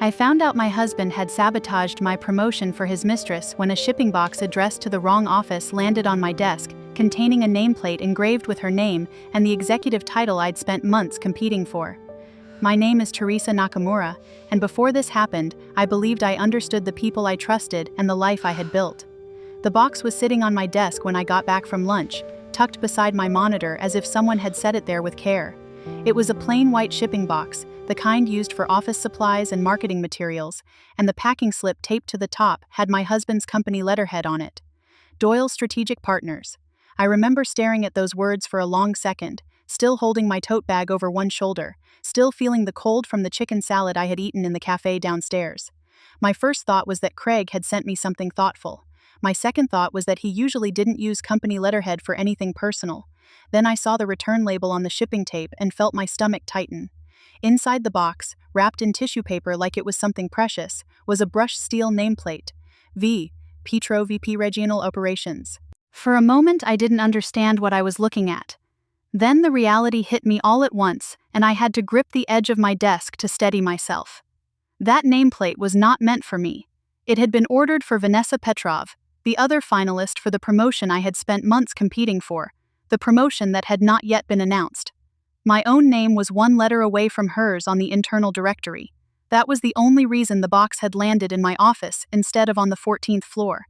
I found out my husband had sabotaged my promotion for his mistress when a shipping box addressed to the wrong office landed on my desk, containing a nameplate engraved with her name and the executive title I'd spent months competing for. My name is Teresa Nakamura, and before this happened, I believed I understood the people I trusted and the life I had built. The box was sitting on my desk when I got back from lunch, tucked beside my monitor as if someone had set it there with care. It was a plain white shipping box, the kind used for office supplies and marketing materials, and the packing slip taped to the top had my husband's company letterhead on it. Doyle Strategic Partners. I remember staring at those words for a long second, still holding my tote bag over one shoulder, still feeling the cold from the chicken salad I had eaten in the cafe downstairs. My first thought was that Craig had sent me something thoughtful. My second thought was that he usually didn't use company letterhead for anything personal. Then I saw the return label on the shipping tape and felt my stomach tighten. Inside the box, wrapped in tissue paper like it was something precious, was a brushed steel nameplate. V. Petrov VP Regional Operations. For a moment I didn't understand what I was looking at. Then the reality hit me all at once, and I had to grip the edge of my desk to steady myself. That nameplate was not meant for me. It had been ordered for Vanessa Petrov, the other finalist for the promotion I had spent months competing for, the promotion that had not yet been announced. My own name was one letter away from hers on the internal directory. That was the only reason the box had landed in my office instead of on the 14th floor.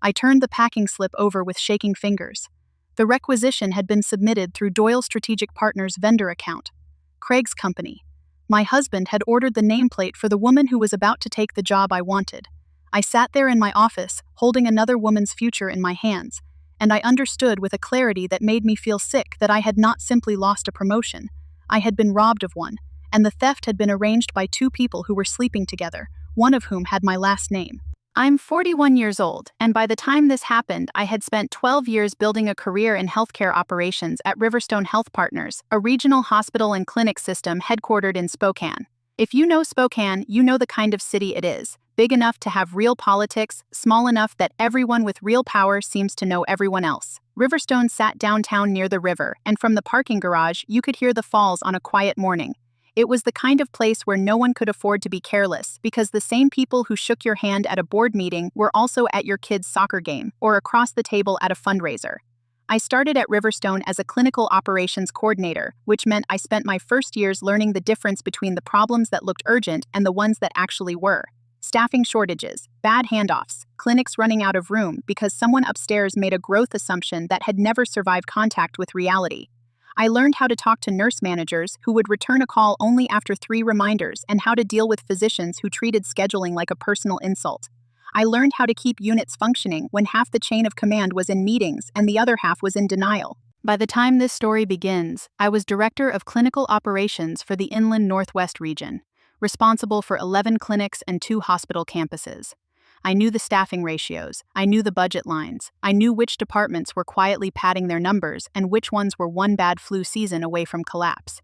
I turned the packing slip over with shaking fingers. The requisition had been submitted through Doyle Strategic Partners' vendor account, Craig's company. My husband had ordered the nameplate for the woman who was about to take the job I wanted. I sat there in my office, holding another woman's future in my hands, and I understood with a clarity that made me feel sick that I had not simply lost a promotion. I had been robbed of one, and the theft had been arranged by two people who were sleeping together, one of whom had my last name. I'm 41 years old, and by the time this happened, I had spent 12 years building a career in healthcare operations at Riverstone Health Partners, a regional hospital and clinic system headquartered in Spokane. If you know Spokane, you know the kind of city it is. Big enough to have real politics, small enough that everyone with real power seems to know everyone else. Riverstone sat downtown near the river, and from the parking garage, you could hear the falls on a quiet morning. It was the kind of place where no one could afford to be careless, because the same people who shook your hand at a board meeting were also at your kid's soccer game, or across the table at a fundraiser. I started at Riverstone as a clinical operations coordinator, which meant I spent my first years learning the difference between the problems that looked urgent and the ones that actually were. Staffing shortages, bad handoffs, clinics running out of room because someone upstairs made a growth assumption that had never survived contact with reality. I learned how to talk to nurse managers who would return a call only after 3 reminders and how to deal with physicians who treated scheduling like a personal insult. I learned how to keep units functioning when half the chain of command was in meetings and the other half was in denial. By the time this story begins, I was director of clinical operations for the Inland Northwest region, responsible for 11 clinics and 2 hospital campuses. I knew the staffing ratios, I knew the budget lines, I knew which departments were quietly padding their numbers and which ones were one bad flu season away from collapse.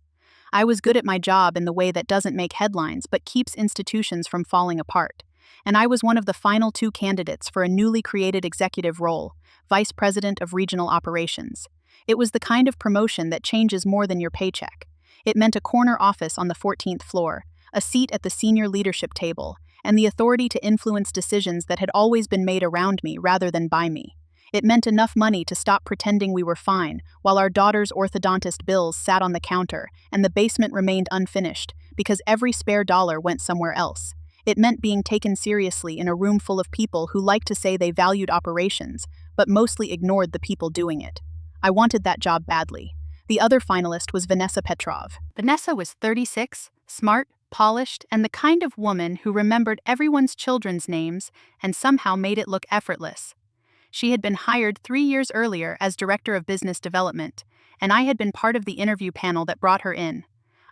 I was good at my job in the way that doesn't make headlines but keeps institutions from falling apart. And I was one of the final 2 candidates for a newly created executive role, Vice President of Regional Operations. It was the kind of promotion that changes more than your paycheck. It meant a corner office on the 14th floor, a seat at the senior leadership table, and the authority to influence decisions that had always been made around me rather than by me. It meant enough money to stop pretending we were fine, while our daughter's orthodontist bills sat on the counter and the basement remained unfinished because every spare dollar went somewhere else. It meant being taken seriously in a room full of people who liked to say they valued operations, but mostly ignored the people doing it. I wanted that job badly. The other finalist was Vanessa Petrov. Vanessa was 36, smart, polished, and the kind of woman who remembered everyone's children's names and somehow made it look effortless. She had been hired 3 years earlier as Director of Business Development, and I had been part of the interview panel that brought her in.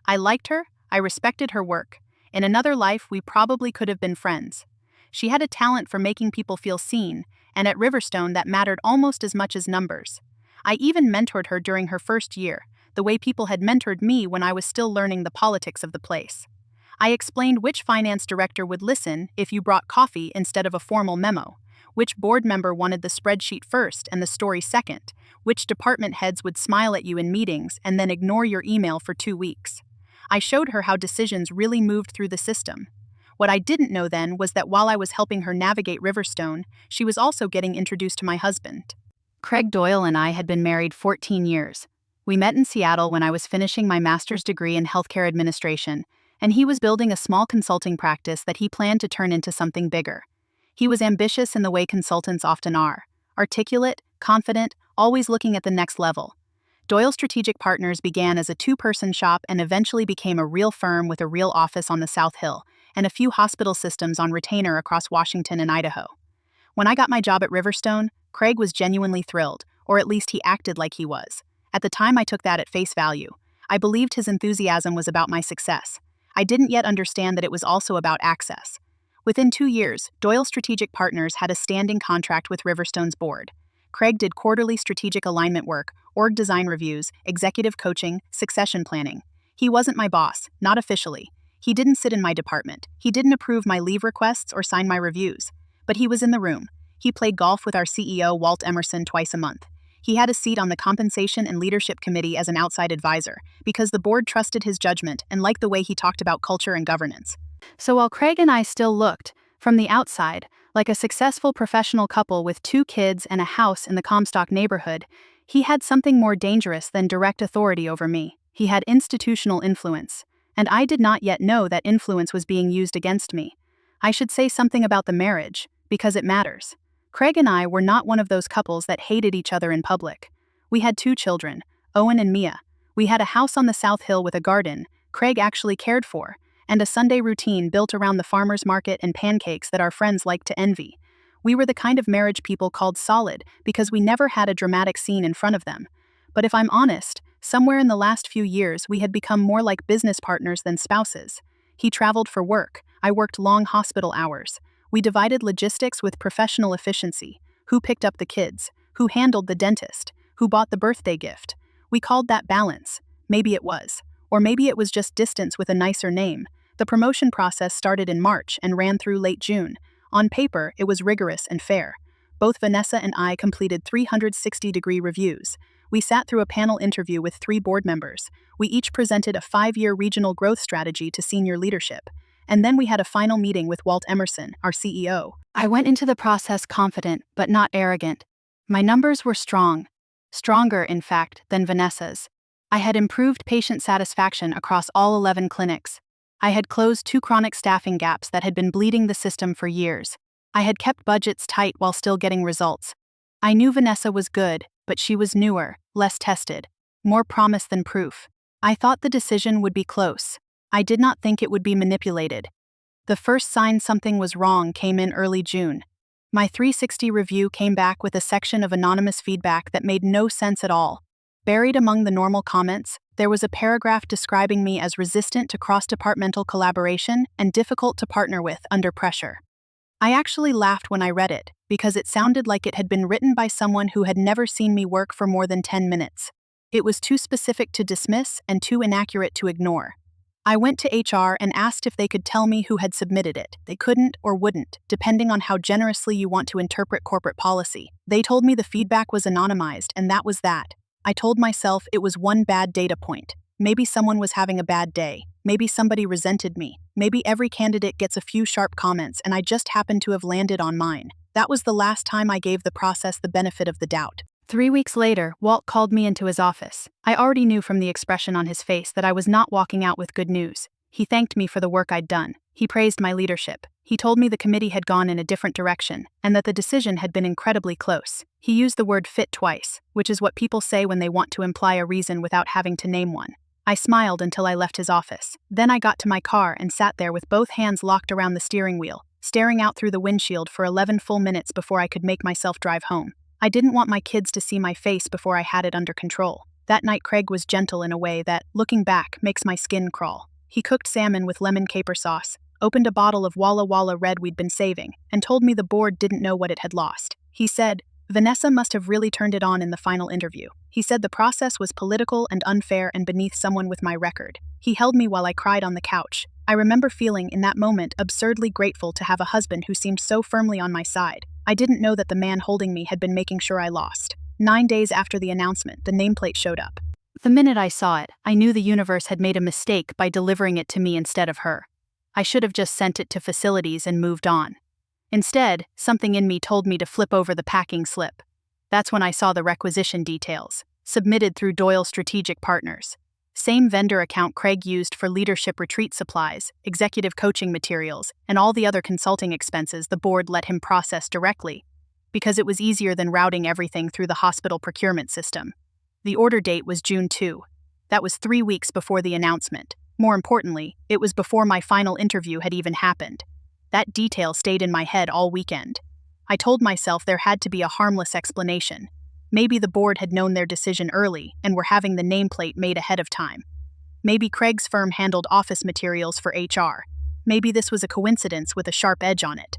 I liked her, I respected her work. In another life, we probably could have been friends. She had a talent for making people feel seen, and at Riverstone that mattered almost as much as numbers. I even mentored her during her first year, the way people had mentored me when I was still learning the politics of the place. I explained which finance director would listen if you brought coffee instead of a formal memo, which board member wanted the spreadsheet first and the story second, which department heads would smile at you in meetings and then ignore your email for 2 weeks. I showed her how decisions really moved through the system. What I didn't know then was that while I was helping her navigate Riverstone, she was also getting introduced to my husband. Craig Doyle and I had been married 14 years. We met in Seattle when I was finishing my master's degree in healthcare administration, and he was building a small consulting practice that he planned to turn into something bigger. He was ambitious in the way consultants often are, articulate, confident, always looking at the next level. Doyle Strategic Partners began as a two-person shop and eventually became a real firm with a real office on the South Hill and a few hospital systems on retainer across Washington and Idaho. When I got my job at Riverstone, Craig was genuinely thrilled, or at least he acted like he was. At the time, I took that at face value. I believed his enthusiasm was about my success. I didn't yet understand that it was also about access. Within 2 years, Doyle Strategic Partners had a standing contract with Riverstone's board. Craig did quarterly strategic alignment work, org design reviews, executive coaching, succession planning. He wasn't my boss, not officially. He didn't sit in my department. He didn't approve my leave requests or sign my reviews. But he was in the room. He played golf with our CEO, Walt Emerson, twice a month. He had a seat on the Compensation and Leadership Committee as an outside advisor, because the board trusted his judgment and liked the way he talked about culture and governance. So while Craig and I still looked, from the outside, like a successful professional couple with 2 kids and a house in the Comstock neighborhood, he had something more dangerous than direct authority over me. He had institutional influence, and I did not yet know that influence was being used against me. I should say something about the marriage, because it matters. Craig and I were not one of those couples that hated each other in public. We had 2 children, Owen and Mia. We had a house on the South Hill with a garden Craig actually cared for, and a Sunday routine built around the farmer's market and pancakes that our friends liked to envy. We were the kind of marriage people called solid because we never had a dramatic scene in front of them. But if I'm honest, somewhere in the last few years we had become more like business partners than spouses. He traveled for work, I worked long hospital hours. We divided logistics with professional efficiency. Who picked up the kids? Who handled the dentist? Who bought the birthday gift? We called that balance. Maybe it was. Or maybe it was just distance with a nicer name. The promotion process started in March and ran through late June. On paper, it was rigorous and fair. Both Vanessa and I completed 360-degree reviews. We sat through a panel interview with 3 board members. We each presented a 5-year regional growth strategy to senior leadership. And then we had a final meeting with Walt Emerson, our CEO. I went into the process confident, but not arrogant. My numbers were strong. Stronger, in fact, than Vanessa's. I had improved patient satisfaction across all 11 clinics. I had closed 2 chronic staffing gaps that had been bleeding the system for years. I had kept budgets tight while still getting results. I knew Vanessa was good, but she was newer, less tested, more promise than proof. I thought the decision would be close. I did not think it would be manipulated. The first sign something was wrong came in early June. My 360 review came back with a section of anonymous feedback that made no sense at all. Buried among the normal comments, there was a paragraph describing me as resistant to cross-departmental collaboration and difficult to partner with under pressure. I actually laughed when I read it, because it sounded like it had been written by someone who had never seen me work for more than 10 minutes. It was too specific to dismiss and too inaccurate to ignore. I went to HR and asked if they could tell me who had submitted it. They couldn't or wouldn't, depending on how generously you want to interpret corporate policy. They told me the feedback was anonymized, and that was that. I told myself it was one bad data point. Maybe someone was having a bad day. Maybe somebody resented me. Maybe every candidate gets a few sharp comments and I just happened to have landed on mine. That was the last time I gave the process the benefit of the doubt. 3 weeks later, Walt called me into his office. I already knew from the expression on his face that I was not walking out with good news. He thanked me for the work I'd done. He praised my leadership. He told me the committee had gone in a different direction, and that the decision had been incredibly close. He used the word fit twice, which is what people say when they want to imply a reason without having to name one. I smiled until I left his office. Then I got to my car and sat there with both hands locked around the steering wheel, staring out through the windshield for 11 full minutes before I could make myself drive home. I didn't want my kids to see my face before I had it under control. That night Craig was gentle in a way that, looking back, makes my skin crawl. He cooked salmon with lemon caper sauce, opened a bottle of Walla Walla Red we'd been saving, and told me the board didn't know what it had lost. He said, Vanessa must have really turned it on in the final interview. He said the process was political and unfair and beneath someone with my record. He held me while I cried on the couch. I remember feeling, in that moment, absurdly grateful to have a husband who seemed so firmly on my side. I didn't know that the man holding me had been making sure I lost. 9 days after the announcement, the nameplate showed up. The minute I saw it, I knew the universe had made a mistake by delivering it to me instead of her. I should have just sent it to facilities and moved on. Instead, something in me told me to flip over the packing slip. That's when I saw the requisition details, submitted through Doyle Strategic Partners. Same vendor account Craig used for leadership retreat supplies, executive coaching materials, and all the other consulting expenses the board let him process directly, because it was easier than routing everything through the hospital procurement system. The order date was June 2. That was 3 weeks before the announcement. More importantly, it was before my final interview had even happened. That detail stayed in my head all weekend. I told myself there had to be a harmless explanation. Maybe the board had known their decision early and were having the nameplate made ahead of time. Maybe Craig's firm handled office materials for HR. Maybe this was a coincidence with a sharp edge on it.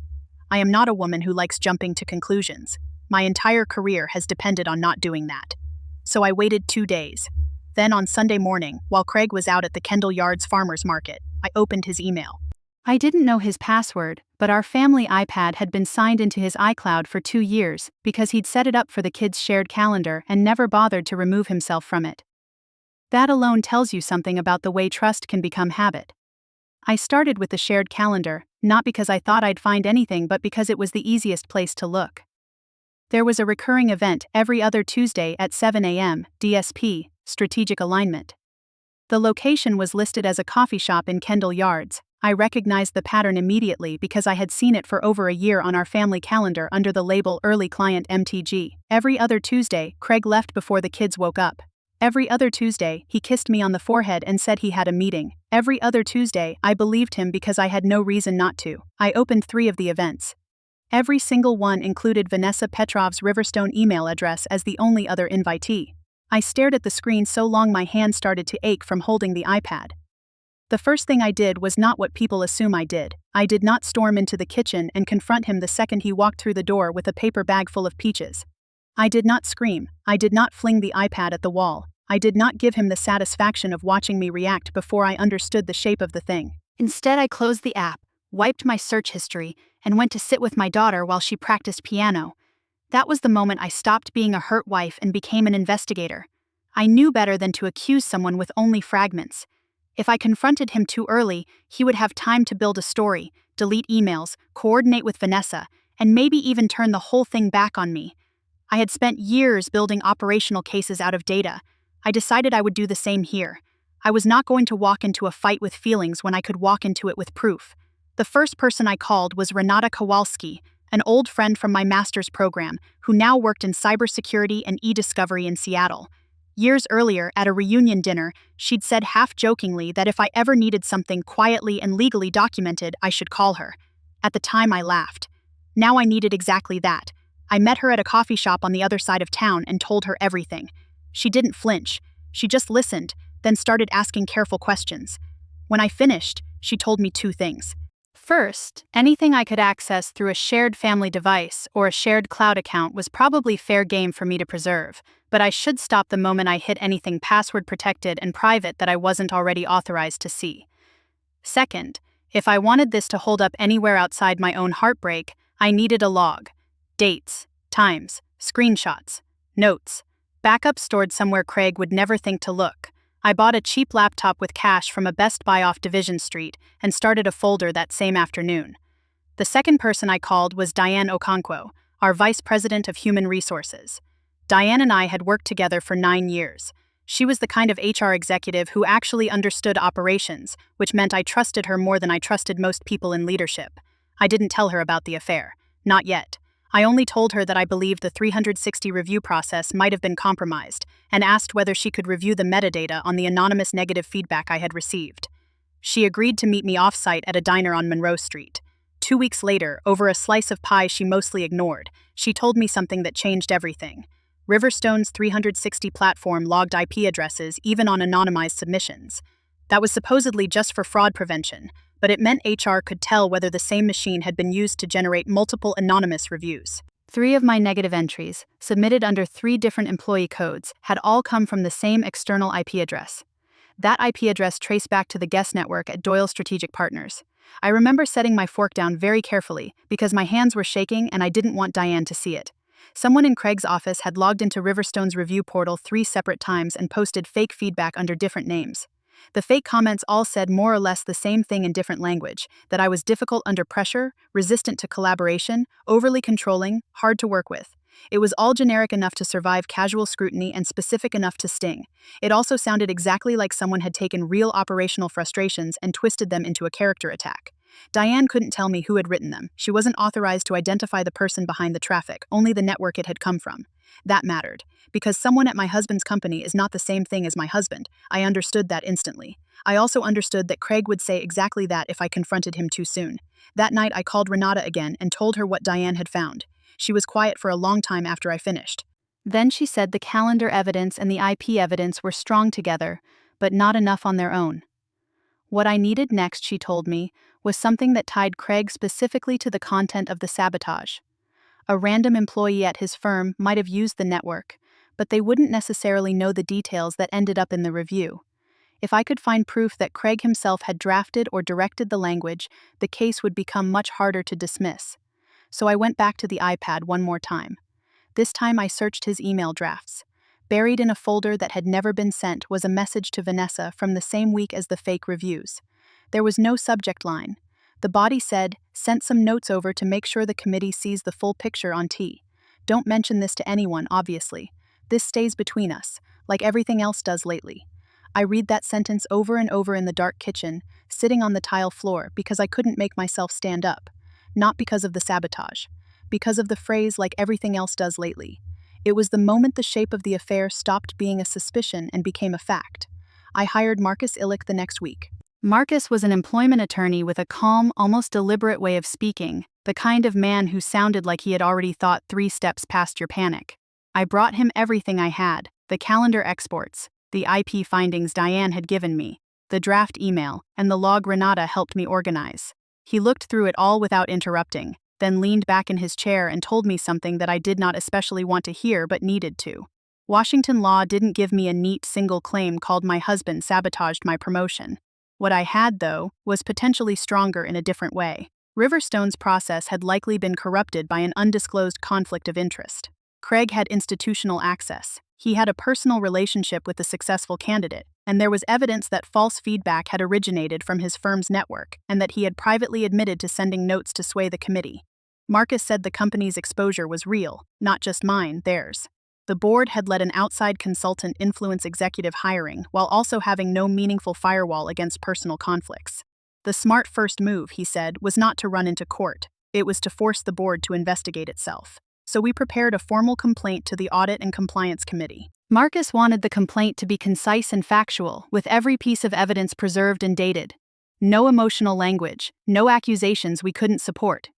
I am not a woman who likes jumping to conclusions. My entire career has depended on not doing that. So I waited 2 days. Then on Sunday morning, while Craig was out at the Kendall Yards Farmers Market, I opened his email. I didn't know his password, but our family iPad had been signed into his iCloud for 2 years because he'd set it up for the kids' shared calendar and never bothered to remove himself from it. That alone tells you something about the way trust can become habit. I started with the shared calendar, not because I thought I'd find anything but because it was the easiest place to look. There was a recurring event every other Tuesday at 7 a.m., DSP, Strategic Alignment. The location was listed as a coffee shop in Kendall Yards. I recognized the pattern immediately because I had seen it for over a year on our family calendar under the label Early Client MTG. Every other Tuesday, Craig left before the kids woke up. Every other Tuesday, he kissed me on the forehead and said he had a meeting. Every other Tuesday, I believed him because I had no reason not to. I opened 3 of the events. Every single one included Vanessa Petrov's Riverstone email address as the only other invitee. I stared at the screen so long my hand started to ache from holding the iPad. The first thing I did was not what people assume I did. I did not storm into the kitchen and confront him the second he walked through the door with a paper bag full of peaches. I did not scream. I did not fling the iPad at the wall. I did not give him the satisfaction of watching me react before I understood the shape of the thing. Instead, I closed the app, wiped my search history, and went to sit with my daughter while she practiced piano. That was the moment I stopped being a hurt wife and became an investigator. I knew better than to accuse someone with only fragments. If I confronted him too early, he would have time to build a story, delete emails, coordinate with Vanessa, and maybe even turn the whole thing back on me. I had spent years building operational cases out of data. I decided I would do the same here. I was not going to walk into a fight with feelings when I could walk into it with proof. The first person I called was Renata Kowalski, an old friend from my master's program, who now worked in cybersecurity and e-discovery in Seattle. Years earlier, at a reunion dinner, she'd said half-jokingly that if I ever needed something quietly and legally documented, I should call her. At the time, I laughed. Now I needed exactly that. I met her at a coffee shop on the other side of town and told her everything. She didn't flinch. She just listened, then started asking careful questions. When I finished, she told me 2 things. First, anything I could access through a shared family device or a shared cloud account was probably fair game for me to preserve, but I should stop the moment I hit anything password-protected and private that I wasn't already authorized to see. Second, if I wanted this to hold up anywhere outside my own heartbreak, I needed a log. Dates, times, screenshots, notes, backup stored somewhere Craig would never think to look. I bought a cheap laptop with cash from a Best Buy off Division Street and started a folder that same afternoon. The second person I called was Diane Okonkwo, our Vice President of Human Resources. Diane and I had worked together for 9 years. She was the kind of HR executive who actually understood operations, which meant I trusted her more than I trusted most people in leadership. I didn't tell her about the affair. Not yet. I only told her that I believed the 360 review process might have been compromised, and asked whether she could review the metadata on the anonymous negative feedback I had received. She agreed to meet me off-site at a diner on Monroe Street. 2 weeks later, over a slice of pie she mostly ignored, she told me something that changed everything. Riverstone's 360 platform logged IP addresses even on anonymized submissions. That was supposedly just for fraud prevention, but it meant HR could tell whether the same machine had been used to generate multiple anonymous reviews. 3 of my negative entries, submitted under 3 different employee codes, had all come from the same external IP address. That IP address traced back to the guest network at Doyle Strategic Partners. I remember setting my fork down very carefully because my hands were shaking and I didn't want Diane to see it. Someone in Craig's office had logged into Riverstone's review portal 3 separate times and posted fake feedback under different names. The fake comments all said more or less the same thing in different language, that I was difficult under pressure, resistant to collaboration, overly controlling, hard to work with. It was all generic enough to survive casual scrutiny and specific enough to sting. It also sounded exactly like someone had taken real operational frustrations and twisted them into a character attack. Diane couldn't tell me who had written them. She wasn't authorized to identify the person behind the traffic, only the network it had come from. That mattered. Because someone at my husband's company is not the same thing as my husband, I understood that instantly. I also understood that Craig would say exactly that if I confronted him too soon. That night I called Renata again and told her what Diane had found. She was quiet for a long time after I finished. Then she said the calendar evidence and the IP evidence were strong together, but not enough on their own. What I needed next, she told me, was something that tied Craig specifically to the content of the sabotage. A random employee at his firm might have used the network, but they wouldn't necessarily know the details that ended up in the review. If I could find proof that Craig himself had drafted or directed the language, the case would become much harder to dismiss. So I went back to the iPad one more time. This time I searched his email drafts. Buried in a folder that had never been sent was a message to Vanessa from the same week as the fake reviews. There was no subject line. The body said, "Sent some notes over to make sure the committee sees the full picture on T. Don't mention this to anyone, obviously. This stays between us, like everything else does lately." I read that sentence over and over in the dark kitchen, sitting on the tile floor because I couldn't make myself stand up. Not because of the sabotage. Because of the phrase "like everything else does lately." It was the moment the shape of the affair stopped being a suspicion and became a fact. I hired Marcus Illich the next week. Marcus was an employment attorney with a calm, almost deliberate way of speaking, the kind of man who sounded like he had already thought 3 steps past your panic. I brought him everything I had: the calendar exports, the IP findings Diane had given me, the draft email, and the log Renata helped me organize. He looked through it all without interrupting, then leaned back in his chair and told me something that I did not especially want to hear but needed to. Washington law didn't give me a neat single claim called "my husband sabotaged my promotion." What I had, though, was potentially stronger in a different way. Riverstone's process had likely been corrupted by an undisclosed conflict of interest. Craig had institutional access. He had a personal relationship with the successful candidate, and there was evidence that false feedback had originated from his firm's network and that he had privately admitted to sending notes to sway the committee. Marcus said the company's exposure was real, not just mine, theirs. The board had let an outside consultant influence executive hiring while also having no meaningful firewall against personal conflicts. The smart first move, he said, was not to run into court. It was to force the board to investigate itself. So we prepared a formal complaint to the Audit and Compliance Committee. Marcus wanted the complaint to be concise and factual, with every piece of evidence preserved and dated. No emotional language, no accusations we couldn't support.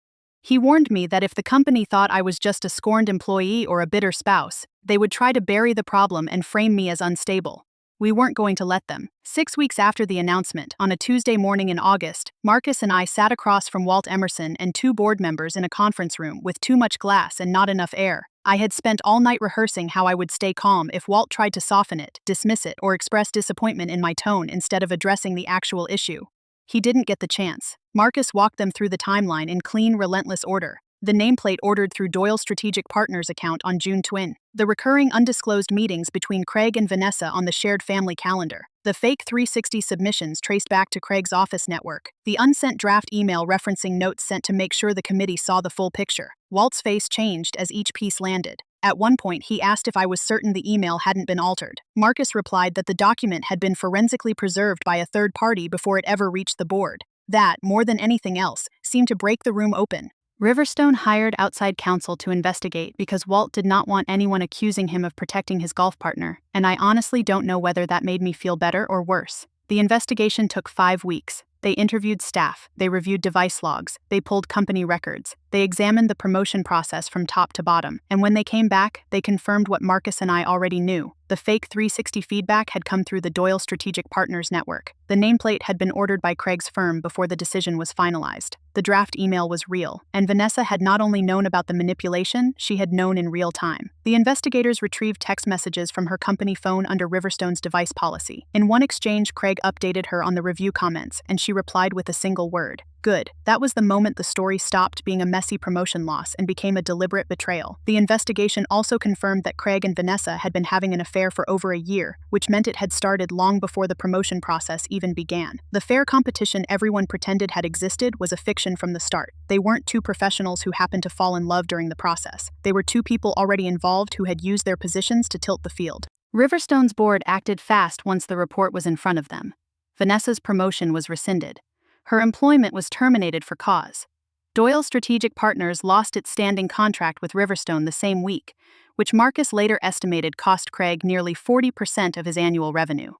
He warned me that if the company thought I was just a scorned employee or a bitter spouse, they would try to bury the problem and frame me as unstable. We weren't going to let them. 6 weeks after the announcement, on a Tuesday morning in August, Marcus and I sat across from Walt Emerson and 2 board members in a conference room with too much glass and not enough air. I had spent all night rehearsing how I would stay calm if Walt tried to soften it, dismiss it, or express disappointment in my tone instead of addressing the actual issue. He didn't get the chance. Marcus walked them through the timeline in clean, relentless order. The nameplate ordered through Doyle's Strategic Partners account on June 20. The recurring undisclosed meetings between Craig and Vanessa on the shared family calendar. The fake 360 submissions traced back to Craig's office network. The unsent draft email referencing notes sent to make sure the committee saw the full picture. Walt's face changed as each piece landed. At one point, he asked if I was certain the email hadn't been altered. Marcus replied that the document had been forensically preserved by a third party before it ever reached the board. That, more than anything else, seemed to break the room open. Riverstone hired outside counsel to investigate because Walt did not want anyone accusing him of protecting his golf partner, and I honestly don't know whether that made me feel better or worse. The investigation took 5 weeks. They interviewed staff, they reviewed device logs, they pulled company records, they examined the promotion process from top to bottom, and when they came back, they confirmed what Marcus and I already knew. The fake 360 feedback had come through the Doyle Strategic Partners network. The nameplate had been ordered by Craig's firm before the decision was finalized. The draft email was real, and Vanessa had not only known about the manipulation, she had known in real time. The investigators retrieved text messages from her company phone under Riverstone's device policy. In one exchange, Craig updated her on the review comments, and she replied with a single word: Good. That was the moment the story stopped being a messy promotion loss and became a deliberate betrayal. The investigation also confirmed that Craig and Vanessa had been having an affair for over a year, which meant it had started long before the promotion process even began. The fair competition everyone pretended had existed was a fiction from the start. They weren't two professionals who happened to fall in love during the process. They were two people already involved who had used their positions to tilt the field. Riverstone's board acted fast once the report was in front of them. Vanessa's promotion was rescinded. Her employment was terminated for cause. Doyle Strategic Partners lost its standing contract with Riverstone the same week, which Marcus later estimated cost Craig nearly 40% of his annual revenue.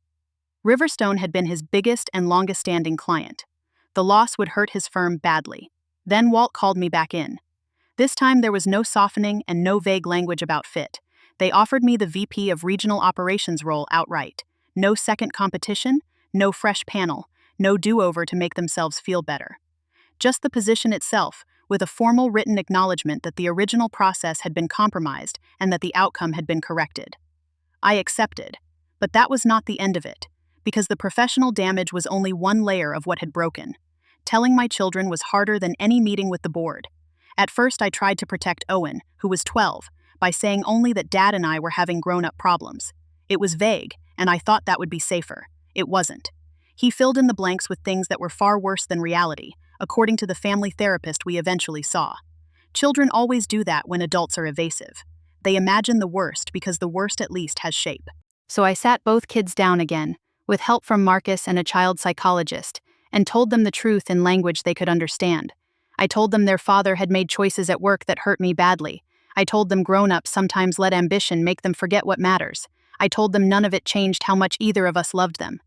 Riverstone had been his biggest and longest-standing client. The loss would hurt his firm badly. Then Walt called me back in. This time there was no softening and no vague language about fit. They offered me the VP of Regional Operations role outright. No second competition, no fresh panel, no do-over to make themselves feel better. Just the position itself, with a formal written acknowledgement that the original process had been compromised and that the outcome had been corrected. I accepted, but that was not the end of it, because the professional damage was only one layer of what had broken. Telling my children was harder than any meeting with the board. At first I tried to protect Owen, who was 12, by saying only that Dad and I were having grown-up problems. It was vague, and I thought that would be safer. It wasn't. He filled in the blanks with things that were far worse than reality, according to the family therapist we eventually saw. Children always do that when adults are evasive. They imagine the worst because the worst at least has shape. So I sat both kids down again, with help from Marcus and a child psychologist, and told them the truth in language they could understand. I told them their father had made choices at work that hurt me badly. I told them grown-ups sometimes let ambition make them forget what matters. I told them none of it changed how much either of us loved them.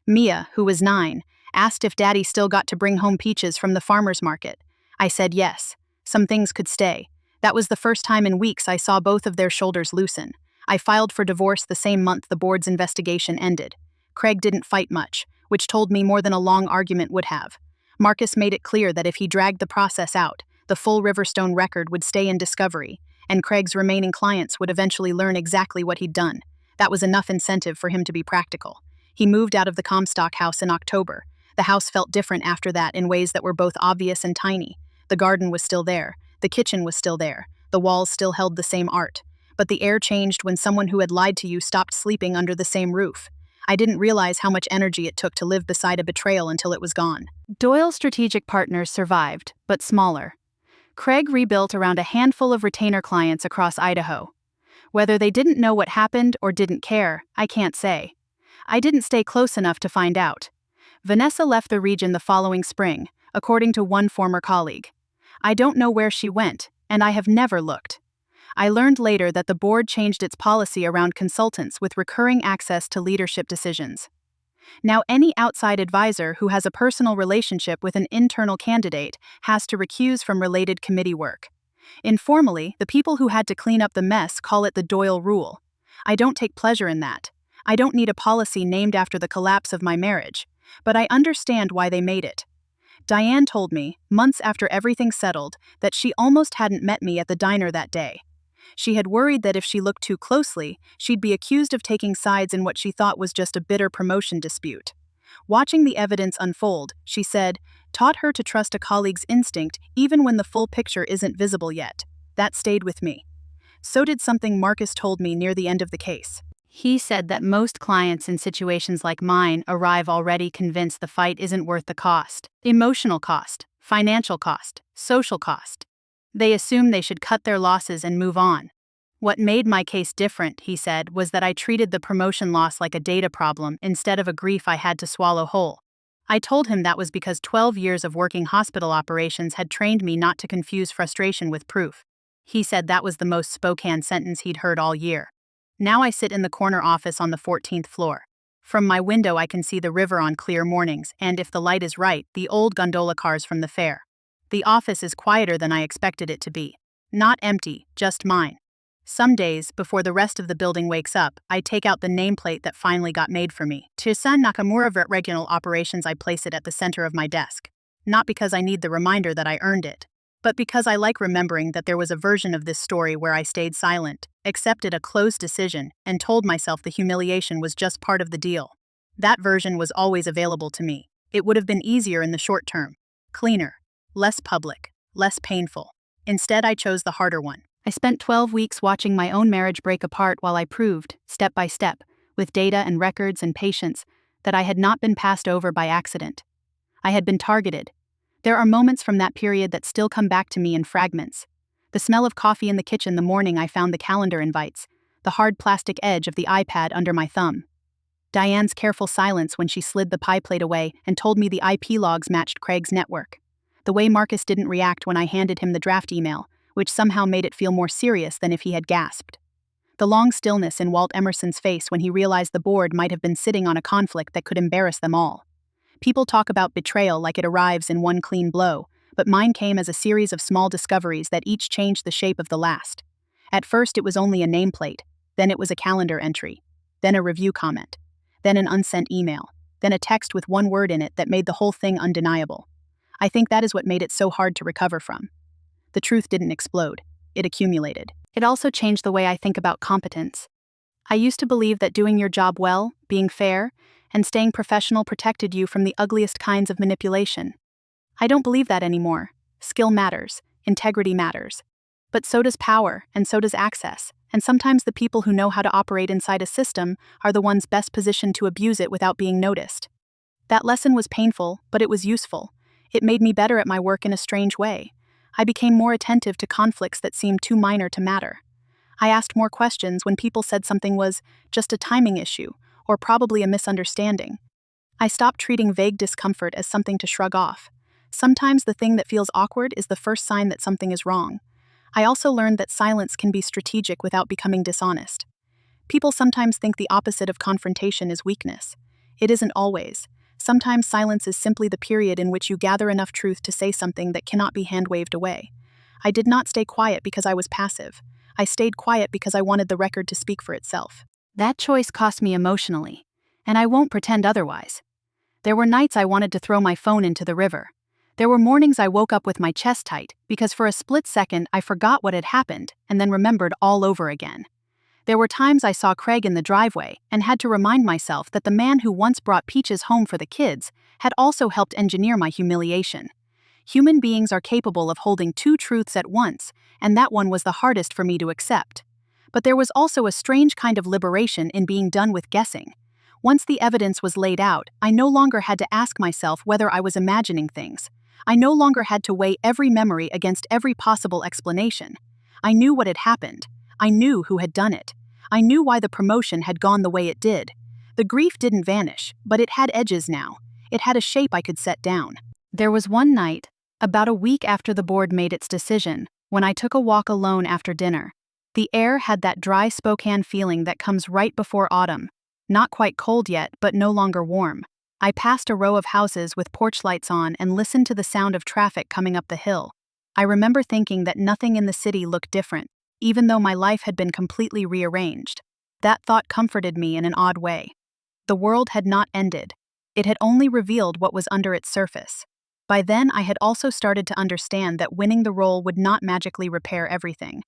Mia, who was 9, asked if Daddy still got to bring home peaches from the farmer's market. I said yes. Some things could stay. That was the first time in weeks I saw both of their shoulders loosen. I filed for divorce the same month the board's investigation ended. Craig didn't fight much, which told me more than a long argument would have. Marcus made it clear that if he dragged the process out, the full Riverstone record would stay in discovery, and Craig's remaining clients would eventually learn exactly what he'd done. That was enough incentive for him to be practical. He moved out of the Comstock house in October. The house felt different after that in ways that were both obvious and tiny. The garden was still there. The kitchen was still there. The walls still held the same art. But the air changed when someone who had lied to you stopped sleeping under the same roof. I didn't realize how much energy it took to live beside a betrayal until it was gone. Doyle Strategic Partners survived, but smaller. Craig rebuilt around a handful of retainer clients across Idaho. Whether they didn't know what happened or didn't care, I can't say. I didn't stay close enough to find out. Vanessa left the region the following spring, according to one former colleague. I don't know where she went, and I have never looked. I learned later that the board changed its policy around consultants with recurring access to leadership decisions. Now any outside advisor who has a personal relationship with an internal candidate has to recuse from related committee work. Informally, the people who had to clean up the mess call it the Doyle Rule. I don't take pleasure in that. I don't need a policy named after the collapse of my marriage, but I understand why they made it. Diane told me, months after everything settled, that she almost hadn't met me at the diner that day. She had worried that if she looked too closely, she'd be accused of taking sides in what she thought was just a bitter promotion dispute. Watching the evidence unfold, she said, taught her to trust a colleague's instinct even when the full picture isn't visible yet. That stayed with me. So did something Marcus told me near the end of the case. He said that most clients in situations like mine arrive already convinced the fight isn't worth the cost. Emotional cost, financial cost, social cost. They assume they should cut their losses and move on. What made my case different, he said, was that I treated the promotion loss like a data problem instead of a grief I had to swallow whole. I told him that was because 12 years of working hospital operations had trained me not to confuse frustration with proof. He said that was the most Spokane sentence he'd heard all year. Now I sit in the corner office on the 14th floor. From my window I can see the river on clear mornings and, if the light is right, the old gondola cars from the fair. The office is quieter than I expected it to be. Not empty, just mine. Some days, before the rest of the building wakes up, I take out the nameplate that finally got made for me. Teresa Nakamura Regional Operations. I place it at the center of my desk. Not because I need the reminder that I earned it, but because I like remembering that there was a version of this story where I stayed silent, accepted a closed decision, and told myself the humiliation was just part of the deal. That version was always available to me. It would have been easier in the short term. Cleaner, less public, less painful. Instead, I chose the harder one. I spent 12 weeks watching my own marriage break apart while I proved, step by step, with data and records and patience, that I had not been passed over by accident. I had been targeted. There are moments from that period that still come back to me in fragments. The smell of coffee in the kitchen the morning I found the calendar invites, the hard plastic edge of the iPad under my thumb. Diane's careful silence when she slid the pie plate away and told me the IP logs matched Craig's network. The way Marcus didn't react when I handed him the draft email, which somehow made it feel more serious than if he had gasped. The long stillness in Walt Emerson's face when he realized the board might have been sitting on a conflict that could embarrass them all. People talk about betrayal like it arrives in one clean blow, but mine came as a series of small discoveries that each changed the shape of the last. At first it was only a nameplate, then it was a calendar entry, then a review comment, then an unsent email, then a text with one word in it that made the whole thing undeniable. I think that is what made it so hard to recover from. The truth didn't explode, it accumulated. It also changed the way I think about competence. I used to believe that doing your job well, being fair, and staying professional protected you from the ugliest kinds of manipulation. I don't believe that anymore. Skill matters, integrity matters. But so does power, and so does access, and sometimes the people who know how to operate inside a system are the ones best positioned to abuse it without being noticed. That lesson was painful, but it was useful. It made me better at my work in a strange way. I became more attentive to conflicts that seemed too minor to matter. I asked more questions when people said something was just a timing issue, or probably a misunderstanding. I stopped treating vague discomfort as something to shrug off. Sometimes the thing that feels awkward is the first sign that something is wrong. I also learned that silence can be strategic without becoming dishonest. People sometimes think the opposite of confrontation is weakness. It isn't always. Sometimes silence is simply the period in which you gather enough truth to say something that cannot be hand-waved away. I did not stay quiet because I was passive. I stayed quiet because I wanted the record to speak for itself. That choice cost me emotionally, and I won't pretend otherwise. There were nights I wanted to throw my phone into the river. There were mornings I woke up with my chest tight because for a split second I forgot what had happened and then remembered all over again. There were times I saw Craig in the driveway and had to remind myself that the man who once brought peaches home for the kids had also helped engineer my humiliation. Human beings are capable of holding two truths at once, and that one was the hardest for me to accept. But there was also a strange kind of liberation in being done with guessing. Once the evidence was laid out, I no longer had to ask myself whether I was imagining things. I no longer had to weigh every memory against every possible explanation. I knew what had happened. I knew who had done it. I knew why the promotion had gone the way it did. The grief didn't vanish, but it had edges now. It had a shape I could set down. There was one night, about a week after the board made its decision, when I took a walk alone after dinner. The air had that dry Spokane feeling that comes right before autumn. Not quite cold yet, but no longer warm. I passed a row of houses with porch lights on and listened to the sound of traffic coming up the hill. I remember thinking that nothing in the city looked different, even though my life had been completely rearranged. That thought comforted me in an odd way. The world had not ended. It had only revealed what was under its surface. By then, I had also started to understand that winning the role would not magically repair everything.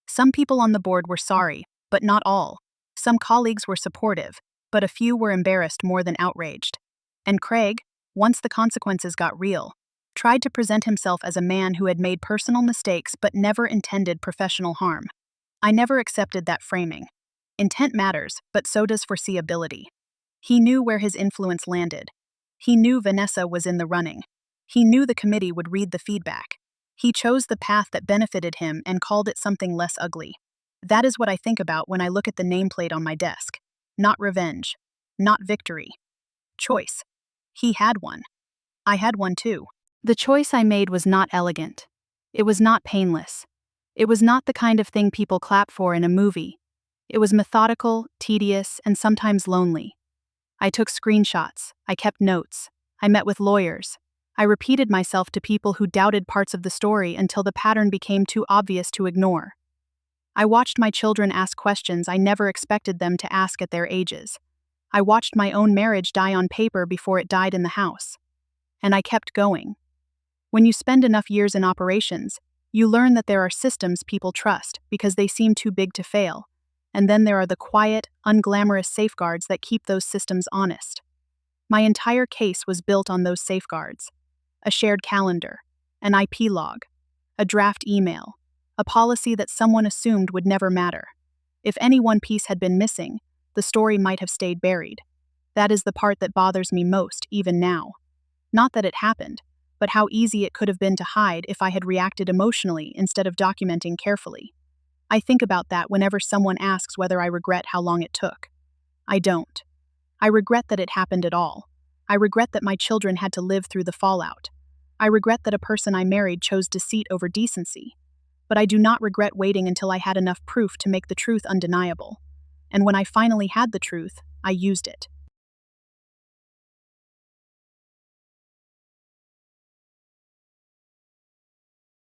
Some people on the board were sorry, but not all. Some colleagues were supportive, but a few were embarrassed more than outraged. And Craig, once the consequences got real, tried to present himself as a man who had made personal mistakes but never intended professional harm. I never accepted that framing. Intent matters, but so does foreseeability. He knew where his influence landed. He knew Vanessa was in the running. He knew the committee would read the feedback. He chose the path that benefited him and called it something less ugly. That is what I think about when I look at the nameplate on my desk. Not revenge. Not victory. Choice. He had one. I had one too. The choice I made was not elegant. It was not painless. It was not the kind of thing people clap for in a movie. It was methodical, tedious, and sometimes lonely. I took screenshots. I kept notes. I met with lawyers. I repeated myself to people who doubted parts of the story until the pattern became too obvious to ignore. I watched my children ask questions I never expected them to ask at their ages. I watched my own marriage die on paper before it died in the house. And I kept going. When you spend enough years in operations, you learn that there are systems people trust because they seem too big to fail. And then there are the quiet, unglamorous safeguards that keep those systems honest. My entire case was built on those safeguards. a shared calendar, an IP log, a draft email, a policy that someone assumed would never matter. If any one piece had been missing, the story might have stayed buried. That is the part that bothers me most, even now. Not that it happened, but how easy it could have been to hide if I had reacted emotionally instead of documenting carefully. I think about that whenever someone asks whether I regret how long it took. I don't. I regret that it happened at all. I regret that my children had to live through the fallout. I regret that a person I married chose deceit over decency. But I do not regret waiting until I had enough proof to make the truth undeniable. And when I finally had the truth, I used it.